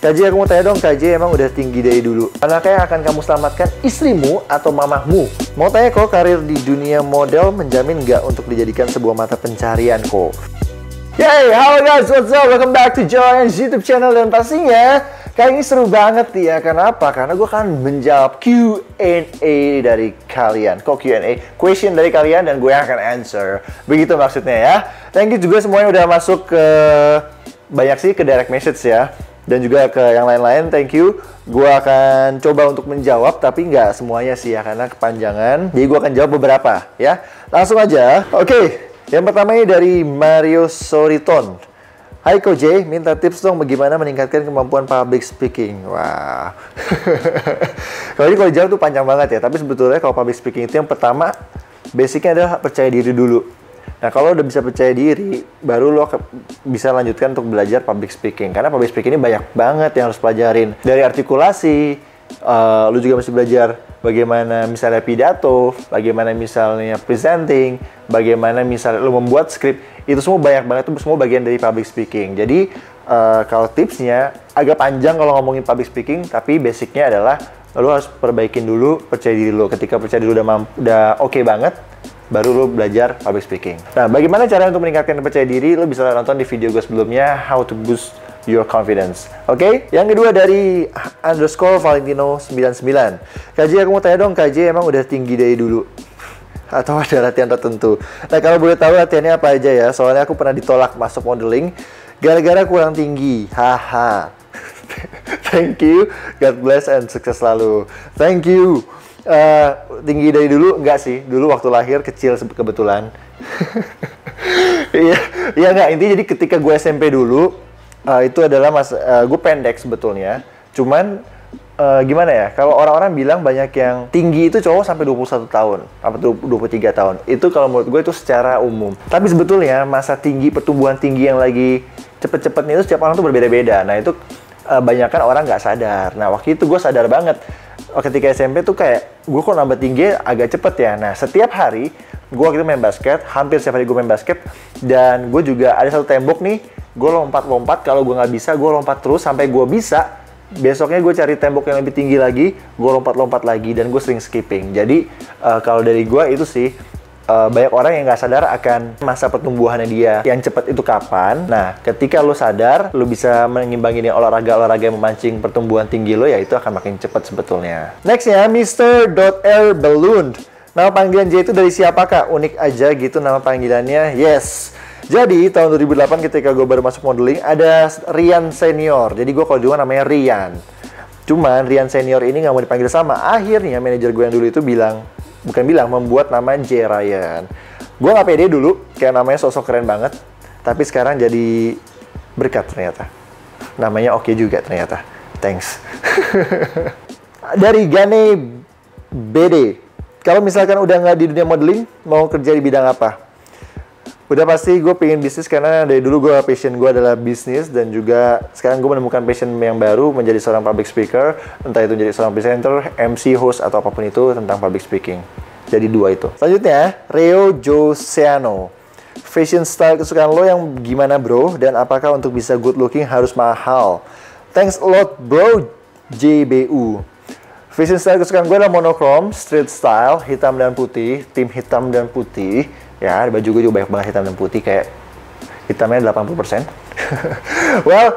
KJ, aku mau tanya dong, KJ emang udah tinggi dari dulu. Manakah yang akan kamu selamatkan, istrimu atau mamahmu? Mau tanya kok, karir di dunia model menjamin nggak untuk dijadikan sebuah mata pencarian kok? Yay, halo guys, what's up? Welcome back to Joan's YouTube channel. Dan pastinya, kali ini seru banget ya. Kenapa? Karena gue akan menjawab Q&A dari kalian. Kok Q&A? Question dari kalian dan gue yang akan answer. Begitu maksudnya ya. Thank you juga semuanya udah masuk ke... banyak sih ke direct message ya. Dan juga ke yang lain-lain, thank you. Gue akan coba untuk menjawab, tapi nggak semuanya sih ya, karena kepanjangan. Jadi gue akan jawab beberapa ya. Langsung aja. Oke, yang pertama ini dari Mario Soriton. Hai Ko J, minta tips dong bagaimana meningkatkan kemampuan public speaking. Wah. Kalau jawab tuh panjang banget ya, tapi sebetulnya kalau public speaking itu yang pertama, basicnya adalah percaya diri dulu. Nah, kalau udah bisa percaya diri, baru lo bisa lanjutkan untuk belajar public speaking. Karena public speaking ini banyak banget yang harus pelajarin. Dari artikulasi, lo juga mesti belajar bagaimana misalnya pidato, bagaimana misalnya presenting, bagaimana misalnya lo membuat skrip. Itu semua banyak banget, itu semua bagian dari public speaking. Jadi, kalau tipsnya agak panjang kalau ngomongin public speaking, tapi basicnya adalah lo harus perbaikin dulu percaya diri lo. Ketika percaya diri lo udah oke banget, baru lo belajar public speaking. Nah, bagaimana cara untuk meningkatkan percaya diri? Lo bisa nonton di video gue sebelumnya, How to Boost Your Confidence. Oke? Yang kedua dari _Valentino99. KJ, aku mau tanya dong, KJ emang udah tinggi dari dulu? Atau ada latihan tertentu? Nah, kalau boleh tahu latihannya apa aja ya? Soalnya aku pernah ditolak masuk modeling gara-gara kurang tinggi. Haha. Thank you. God bless and sukses selalu. Thank you. Tinggi dari dulu enggak sih, dulu waktu lahir kecil kebetulan. Iya enggak, intinya jadi ketika gue SMP dulu itu adalah gue pendek sebetulnya. Cuman gimana ya, kalau orang-orang bilang banyak yang tinggi itu cowok sampai 21 tahun sampai 23 tahun. Itu kalau menurut gue itu secara umum. Tapi sebetulnya masa tinggi, pertumbuhan tinggi yang lagi cepet-cepetnya itu setiap orang tuh berbeda-beda. Nah, itu banyakan orang nggak sadar. Nah, waktu itu gue sadar banget. Ketika SMP tuh kayak, gue kok nambah tinggi agak cepet ya. Nah, setiap hari, gue waktu itu main basket, hampir setiap hari gue main basket. Dan gue juga ada satu tembok nih, gue lompat-lompat, kalau gue nggak bisa, gue lompat terus sampai gue bisa. Besoknya gue cari tembok yang lebih tinggi lagi, gue lompat-lompat lagi, dan gue sering skipping. Jadi, kalau dari gue itu sih, banyak orang yang nggak sadar akan masa pertumbuhannya dia yang cepat itu kapan. Nah, ketika lo sadar, lo bisa mengimbangi olahraga-olahraga yang memancing pertumbuhan tinggi lo, ya itu akan makin cepat sebetulnya. Next ya, Mr.Air Balloon. Nama panggilan J itu dari siapakah? Unik aja gitu nama panggilannya. Yes. Jadi, tahun 2008 ketika gue baru masuk modeling, ada Rian Senior. Jadi, gue kalau di luar namanya Rian. Cuman, Rian Senior ini nggak mau dipanggil sama. Akhirnya, manajer gue yang dulu itu membuat nama J. Ryan. Gue nggak pede dulu, kayak namanya sosok keren banget. Tapi sekarang jadi berkat ternyata. Namanya oke juga ternyata. Thanks. Dari Gane BD. Kalau misalkan udah nggak di dunia modeling, mau kerja di bidang apa? Udah pasti gue pengen bisnis, karena dari dulu passion gue adalah bisnis. Dan juga sekarang gue menemukan passion yang baru, menjadi seorang public speaker. Entah itu jadi seorang presenter, MC, host, atau apapun itu tentang public speaking. Jadi dua itu. Selanjutnya, Reo Joseano. Fashion style kesukaan lo yang gimana bro? Dan apakah untuk bisa good looking harus mahal? Thanks a lot bro, JBU. Fashion style kesukaan gue adalah monochrome, street style, hitam dan putih. Tim hitam dan putih. Ya, di baju gue juga banyak banget hitam dan putih, kayak hitamnya 80%. Well,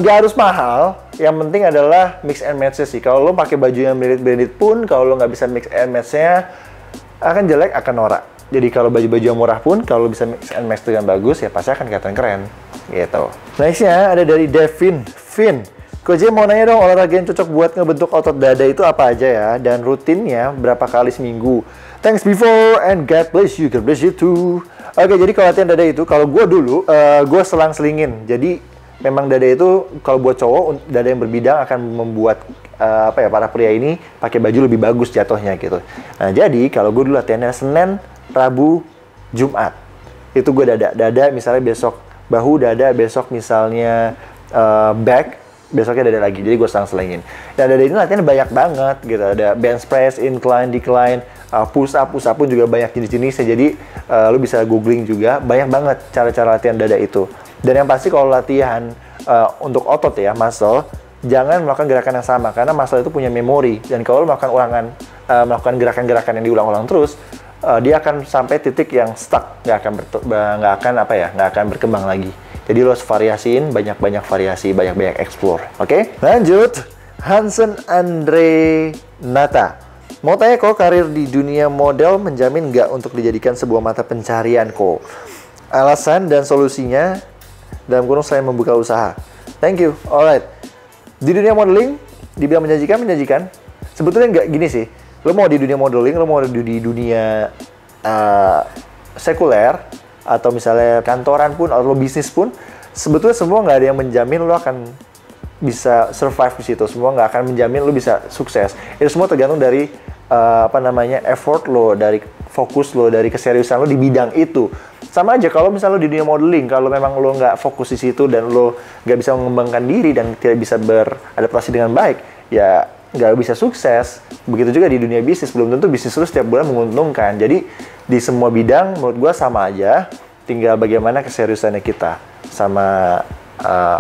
nggak harus mahal. Yang penting adalah mix and match sih. Kalau lo pakai baju yang branded pun, kalau lo nggak bisa mix and match-nya, akan jelek, akan norak. Jadi kalau baju-baju yang murah pun, kalau lo bisa mix and match dengan bagus, ya pasti akan kelihatan keren. Gitu. Nextnya ada dari Devin Finn. Ko J mau nanya dong, olahraga yang cocok buat ngebentuk otot dada itu apa aja ya? Dan rutinnya berapa kali seminggu? Thanks before and God bless you too. Oke, jadi kalau latihan dada itu, kalau gue dulu, gue selang-selingin. Jadi memang dada itu kalau buat cowok, dada yang berbidang akan membuat para pria ini pakai baju lebih bagus jatuhnya gitu. Nah, jadi kalau gue dulu latihannya Senin, Rabu, Jumat. Itu gue dada misalnya besok bahu, dada besok misalnya back, besoknya dada lagi. Jadi gue selang-selingin. Dan dada ini latihan banyak banget gitu. Ada bench press, incline, decline, push up pun juga banyak jenis-jenisnya. Jadi lu bisa googling juga, banyak banget cara-cara latihan dada itu. Dan yang pasti kalau latihan untuk otot ya, muscle, jangan melakukan gerakan yang sama karena muscle itu punya memori, dan kalau lo melakukan gerakan-gerakan yang diulang-ulang terus, dia akan sampai titik yang stuck, nggak akan berkembang lagi. Jadi lo harus variasiin, banyak-banyak variasi, banyak-banyak explore. Oke? Lanjut, Hansen Andre Nata. Mau tanya kok, karir di dunia model menjamin nggak untuk dijadikan sebuah mata pencarian kok? Alasan dan solusinya dalam kurung saya membuka usaha. Thank you. Alright. Di dunia modeling, dibilang menjanjikan. Sebetulnya nggak gini sih. Lo mau di dunia modeling, lo mau di dunia sekuler, atau misalnya kantoran pun, atau lo bisnis pun, sebetulnya semua nggak ada yang menjamin lo akan bisa survive di situ. Semua nggak akan menjamin lo bisa sukses. Itu semua tergantung dari effort lo, dari fokus lo, dari keseriusan lo di bidang itu. Sama aja kalau misalnya lo di dunia modeling, kalau memang lo nggak fokus di situ dan lo nggak bisa mengembangkan diri dan tidak bisa beradaptasi dengan baik, ya nggak bisa sukses. Begitu juga di dunia bisnis, belum tentu bisnis lo setiap bulan menguntungkan. Jadi di semua bidang menurut gue sama aja, tinggal bagaimana keseriusannya kita sama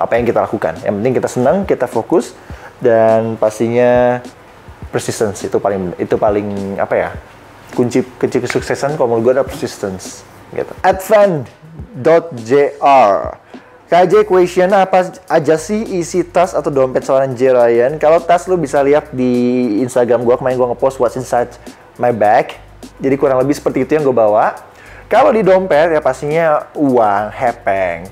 apa yang kita lakukan. Yang penting kita senang, kita fokus, dan pastinya persistence itu paling apa ya, kunci kesuksesan kalau menurut gue adalah persistence gitu. Advan.jr, KJ question, apa aja sih isi tas atau dompet seorang J. Ryan? Kalau tas lu bisa lihat di Instagram gue, kemarin gue ngepost what's inside my bag. Jadi kurang lebih seperti itu yang gue bawa. Kalau di dompet ya pastinya uang, hepeng,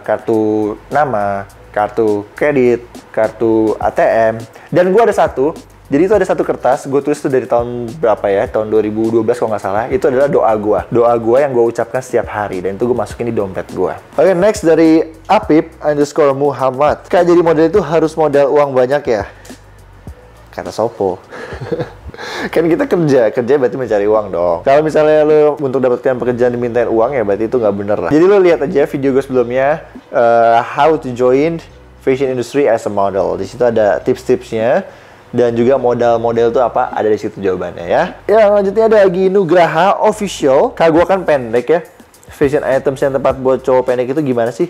kartu nama, kartu kredit, kartu ATM. Dan gue ada satu. Jadi itu ada satu kertas, gue tulis itu dari tahun berapa ya, tahun 2012 kalau nggak salah. Itu adalah doa gue. Doa gue yang gue ucapkan setiap hari, dan itu gue masukin di dompet gue. Oke, next dari Apip_Muhammad. Kak, jadi model itu harus modal uang banyak ya? Kata Sopo. Kan kita kerja berarti mencari uang dong. Kalau misalnya lo untuk dapatkan pekerjaan dimintain uang, ya berarti itu nggak bener lah. Jadi lo lihat aja video gue sebelumnya, how to join fashion industry as a model. Di situ ada tips-tipsnya. Dan juga modal-model itu apa, ada di situ jawabannya ya. Ya, lanjutnya ada lagi Nugraha Official. Kak, gua kan pendek ya. Fashion items yang tepat buat cowok pendek itu gimana sih?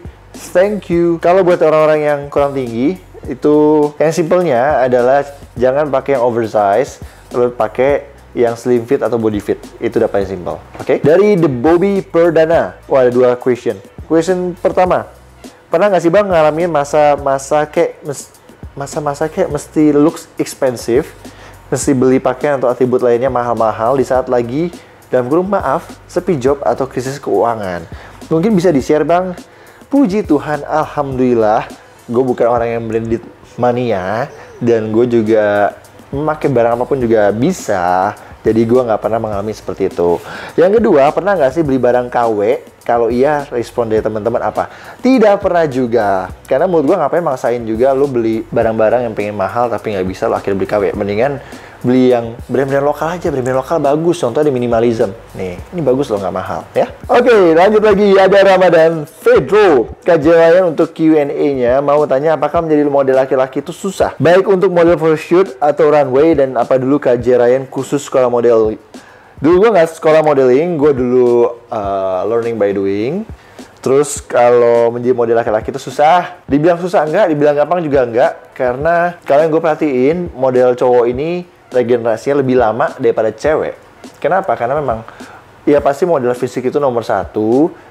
Thank you. Kalau buat orang-orang yang kurang tinggi, itu yang simpelnya adalah jangan pakai yang oversize, lalu pakai yang slim fit atau body fit. Itu udah paling simpel. Oke? Dari The Bobby Perdana. Wah, ada 2 question. Question pertama, pernah nggak sih bang ngalamin masa-masa kayak mesti looks expensive, mesti beli pakaian atau atribut lainnya mahal-mahal di saat lagi dalam kurung maaf sepi job atau krisis keuangan? Mungkin bisa di-share bang. Puji Tuhan, alhamdulillah, gue bukan orang yang branded mania, dan gue juga memakai barang apapun juga bisa. Jadi gue nggak pernah mengalami seperti itu. Yang kedua, pernah nggak sih beli barang KW? Kalau iya, respon dari teman-teman apa? Tidak pernah juga. Karena menurut gue ngapain maksain juga lo beli barang-barang yang pengen mahal tapi nggak bisa lo akhirnya beli KW. Mendingan beli yang brand-brand lokal aja. Brand-brand lokal bagus. Contohnya di minimalism. Nih, ini bagus loh, nggak mahal ya. Oke, lanjut lagi. Ada Ramadan Fedro. Kajian untuk Q&A-nya mau tanya apakah menjadi model laki-laki itu susah? Baik untuk model photoshoot atau runway, dan apa dulu Kak J. Ryan khusus sekolah model? Dulu gue nggak sekolah modeling, gue dulu learning by doing. Terus kalau menjadi model laki-laki itu susah. Dibilang susah enggak, dibilang gampang juga enggak. Karena kalau yang gue perhatiin, model cowok ini regenerasinya lebih lama daripada cewek. Kenapa? Karena memang ya pasti model fisik itu nomor 1,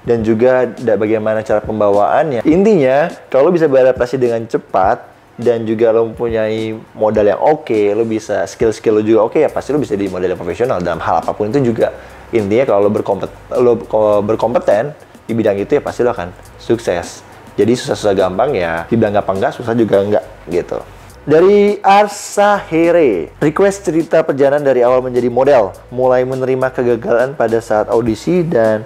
dan juga bagaimana cara pembawaannya. Intinya, kalau lo bisa beradaptasi dengan cepat, dan juga lo mempunyai modal yang oke, lo bisa skill lo juga oke, ya pasti lo bisa jadi model yang profesional dalam hal apapun itu juga. Intinya kalau lo berkompeten di bidang itu, ya pasti lo akan sukses. Jadi susah-susah gampang ya, dibilang gampang enggak, susah juga enggak gitu. Dari Arsa Here, request cerita perjalanan dari awal menjadi model, mulai menerima kegagalan pada saat audisi, dan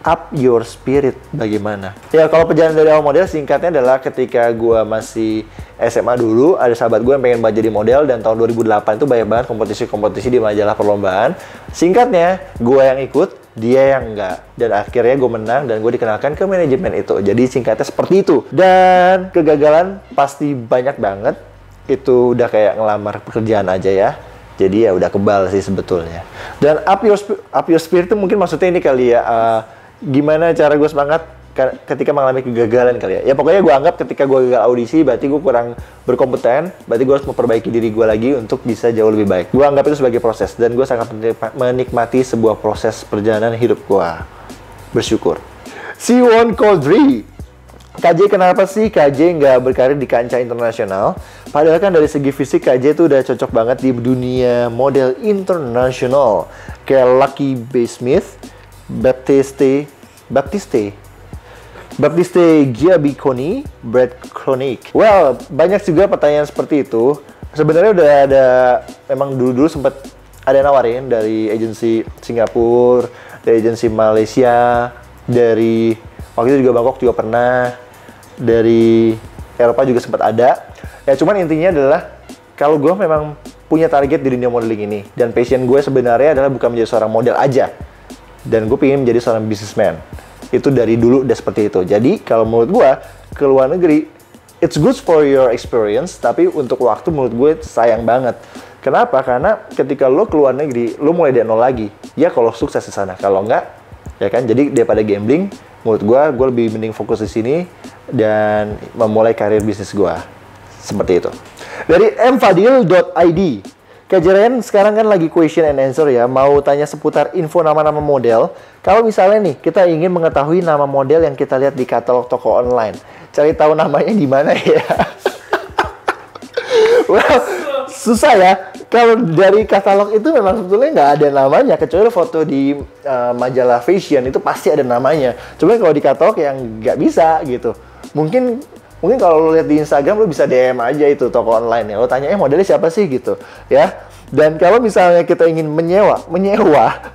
up your spirit bagaimana? Ya, kalau perjalanan dari awal model singkatnya adalah ketika gue masih SMA dulu, ada sahabat gue yang pengen banget jadi model, dan tahun 2008 itu banyak banget kompetisi-kompetisi di majalah perlombaan. Singkatnya, gue yang ikut, dia yang enggak. Dan akhirnya gue menang, dan gue dikenalkan ke manajemen itu. Jadi singkatnya seperti itu. Dan kegagalan pasti banyak banget. Itu udah kayak ngelamar pekerjaan aja ya. Jadi ya udah kebal sih sebetulnya. Dan up your spirit itu mungkin maksudnya ini kali ya. Gimana cara gue semangat ketika mengalami kegagalan kali ya. Ya pokoknya gue anggap ketika gue gagal audisi berarti gue kurang berkompeten, berarti gue harus memperbaiki diri gue lagi untuk bisa jauh lebih baik. Gue anggap itu sebagai proses dan gue sangat menikmati sebuah proses perjalanan hidup gue. Bersyukur. Siwon Kodri, KJ kenapa sih KJ nggak berkarir di kancah internasional? Padahal kan dari segi fisik KJ itu udah cocok banget di dunia model internasional. Kayak Lucky B. Smith, Baptiste Giabiconi, Brad Kronik. Well, banyak juga pertanyaan seperti itu. Sebenarnya udah ada, memang dulu sempat ada nawarin dari agensi Singapura, dari agensi Malaysia, dari waktu itu juga Bangkok juga pernah, dari Eropa juga sempat ada. Ya cuman intinya adalah kalau gue memang punya target di dunia modeling ini dan passion gue sebenarnya adalah bukan menjadi seorang model aja, dan gue pengen menjadi seorang businessman. Itu dari dulu udah seperti itu. Jadi kalau menurut gue ke luar negeri it's good for your experience, tapi untuk waktu menurut gue sayang banget. Kenapa? Karena ketika lo ke luar negeri lo mulai dari nol lagi. Ya kalau sukses di sana, kalau enggak ya kan. Jadi daripada gambling, menurut gue lebih mending fokus di sini dan memulai karir bisnis gue. Seperti itu. Dari mfadil.id, Kejadian sekarang kan lagi question and answer ya, mau tanya seputar info nama-nama model. Kalau misalnya nih, kita ingin mengetahui nama model yang kita lihat di katalog toko online, cari tahu namanya di mana ya? Well, susah ya. Kalau dari katalog itu memang sebetulnya nggak ada namanya, kecuali foto di majalah fashion itu pasti ada namanya. Cuma kalau di katalog yang nggak bisa gitu. Mungkin kalau lo lihat di Instagram, lo bisa DM aja itu toko online ya. Lo tanya, modelnya siapa sih gitu ya. Dan kalau misalnya kita ingin menyewa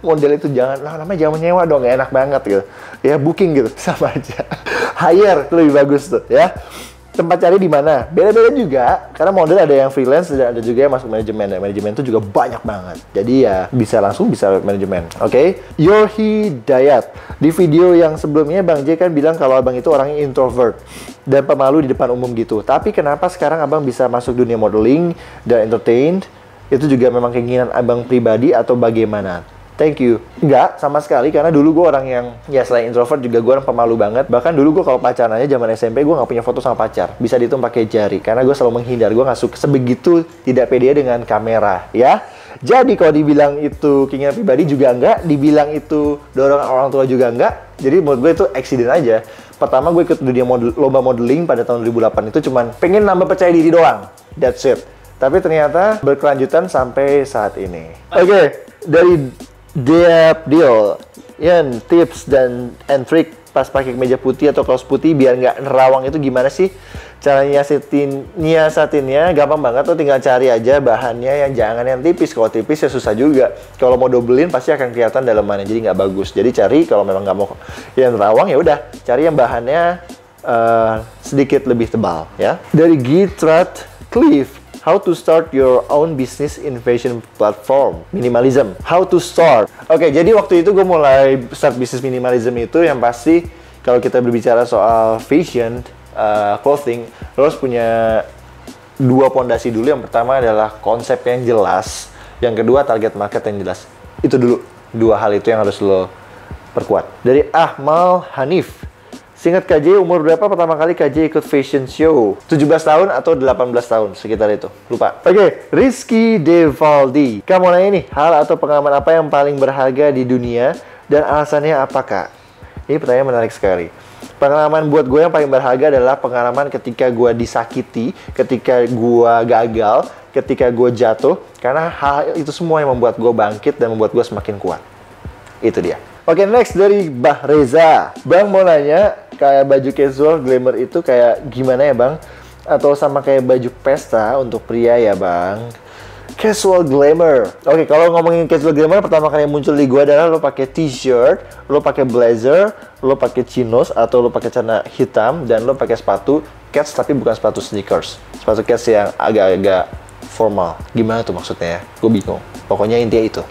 model itu namanya jangan menyewa dong, gak enak banget gitu. Ya booking gitu, sama aja. Hire itu lebih bagus tuh ya. Tempat cari di mana? Beda-beda juga, karena model ada yang freelance dan ada juga yang masuk manajemen. Dan manajemen itu juga banyak banget. Jadi ya bisa langsung bisa manajemen. Oke? Yorhi Dayat. Di video yang sebelumnya Bang J kan bilang kalau Abang itu orangnya introvert dan pemalu di depan umum gitu. Tapi kenapa sekarang Abang bisa masuk dunia modeling dan entertain? Itu juga memang keinginan Abang pribadi atau bagaimana? Thank you. Enggak, sama sekali. Karena dulu gue orang yang, ya selain introvert juga gue orang pemalu banget. Bahkan dulu gue kalau pacaran aja zaman SMP, gue gak punya foto sama pacar. Bisa dihitung pakai jari. Karena gue selalu menghindar. Gue gak suka sebegitu tidak pede dengan kamera. Ya. Jadi kalau dibilang itu keinginan pribadi juga enggak. Dibilang itu dorongan orang tua juga enggak. Jadi menurut gue itu accident aja. Pertama gue ikut dunia lomba modeling pada tahun 2008 itu cuman pengen nambah percaya diri doang. That's it. Tapi ternyata berkelanjutan sampai saat ini. Oke, dari Deal, Yan, tips dan trik pas pakai kemeja putih atau kaos putih biar nggak nerawang itu gimana sih? Cara nyiasatinnya gampang banget tuh, tinggal cari aja bahannya yang jangan yang tipis. Kalau tipis ya susah juga. Kalau mau dobelin pasti akan kelihatan dalamannya, jadi nggak bagus. Jadi cari kalau memang nggak mau yang nerawang ya udah cari yang bahannya sedikit lebih tebal ya. Dari Gitrat Cliff. How to start your own business in fashion platform. Minimalism. How to start. Oke, jadi waktu itu gue mulai start bisnis minimalism itu yang pasti kalau kita berbicara soal fashion, clothing, lo harus punya dua pondasi dulu. Yang pertama adalah konsep yang jelas. Yang kedua target market yang jelas. Itu dulu. Dua hal itu yang harus lo perkuat. Dari Ahmal Hanif. Singkat KJ, umur berapa pertama kali KJ ikut fashion show? 17 tahun atau 18 tahun? Sekitar itu. Lupa. Oke, Rizky Devaldi. Kamu nanya nih, hal atau pengalaman apa yang paling berharga di dunia dan alasannya apakah? Ini pertanyaan menarik sekali. Pengalaman buat gue yang paling berharga adalah pengalaman ketika gue disakiti, ketika gue gagal, ketika gue jatuh. Karena hal itu semua yang membuat gue bangkit dan membuat gue semakin kuat. Itu dia. Oke, next dari Bah Reza. Bang mau nanya, kayak baju casual glamour itu kayak gimana ya Bang? Atau sama kayak baju pesta untuk pria ya Bang? Casual glamour. Oke, kalau ngomongin casual glamour, pertama kali yang muncul di gua adalah lo pakai t-shirt, lo pakai blazer, lo pakai chinos atau lo pakai celana hitam dan lo pakai sepatu Keds tapi bukan sepatu sneakers. Sepatu Keds yang agak-agak formal. Gimana tuh maksudnya ya? Gue bingung. Pokoknya intinya itu.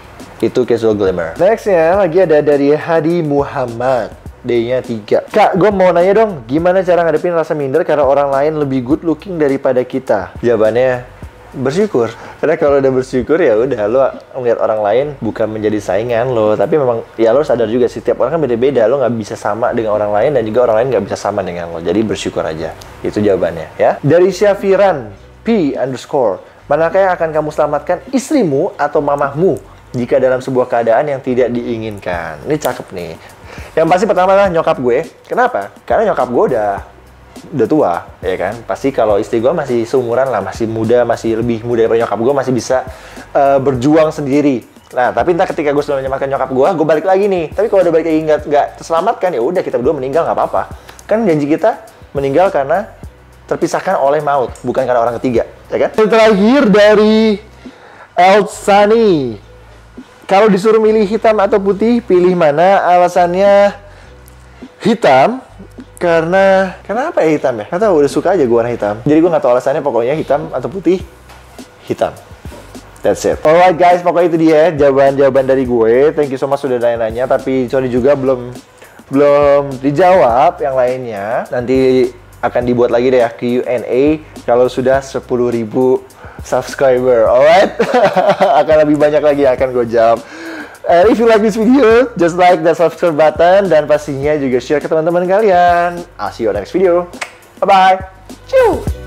Itu casual glamour. Nextnya lagi ada dari Hadi Muhammad. D-nya 3. Kak, gue mau nanya dong, gimana cara ngadepin rasa minder karena orang lain lebih good looking daripada kita? Jawabannya, bersyukur. Karena kalau udah bersyukur ya udah, lo ngeliat orang lain bukan menjadi saingan lo, tapi memang ya lo sadar juga sih, tiap orang kan beda-beda, lo nggak bisa sama dengan orang lain dan juga orang lain nggak bisa sama dengan lo. Jadi bersyukur aja. Itu jawabannya ya. Dari Syafiran P _ manakah yang akan kamu selamatkan, istrimu atau mamahmu jika dalam sebuah keadaan yang tidak diinginkan? Ini cakep nih. Yang pasti pertama adalah nyokap gue. Kenapa? Karena nyokap gue udah tua, ya kan? Pasti kalau istri gue masih seumuran lah, masih muda, masih lebih muda daripada nyokap gue, masih bisa berjuang sendiri. Nah, tapi entah ketika gue sudah menyelamatkan nyokap gue balik lagi nih. Tapi kalau udah balik lagi nggak terselamatkan, ya udah kita berdua meninggal nggak apa-apa. Kan janji kita meninggal karena terpisahkan oleh maut, bukan karena orang ketiga, ya kan? Yang terakhir dari Elsani. Kalau disuruh milih hitam atau putih, pilih mana? Alasannya hitam. Karena apa ya hitam ya? Nggak tahu, udah suka aja gue warna hitam. Jadi gue nggak tahu alasannya, pokoknya hitam atau putih, hitam. That's it. Alright guys, pokoknya itu dia jawaban-jawaban dari gue. Thank you so much sudah nanya-nanya, tapi sorry juga belum dijawab yang lainnya. Nanti akan dibuat lagi deh ya Q&A kalau sudah 10.000 subscriber. Alright? Akan lebih banyak lagi yang akan gue jawab. And if you like this video, just like the subscribe button dan pastinya juga share ke teman-teman kalian. I'll see you on the next video. Bye bye. Ciao.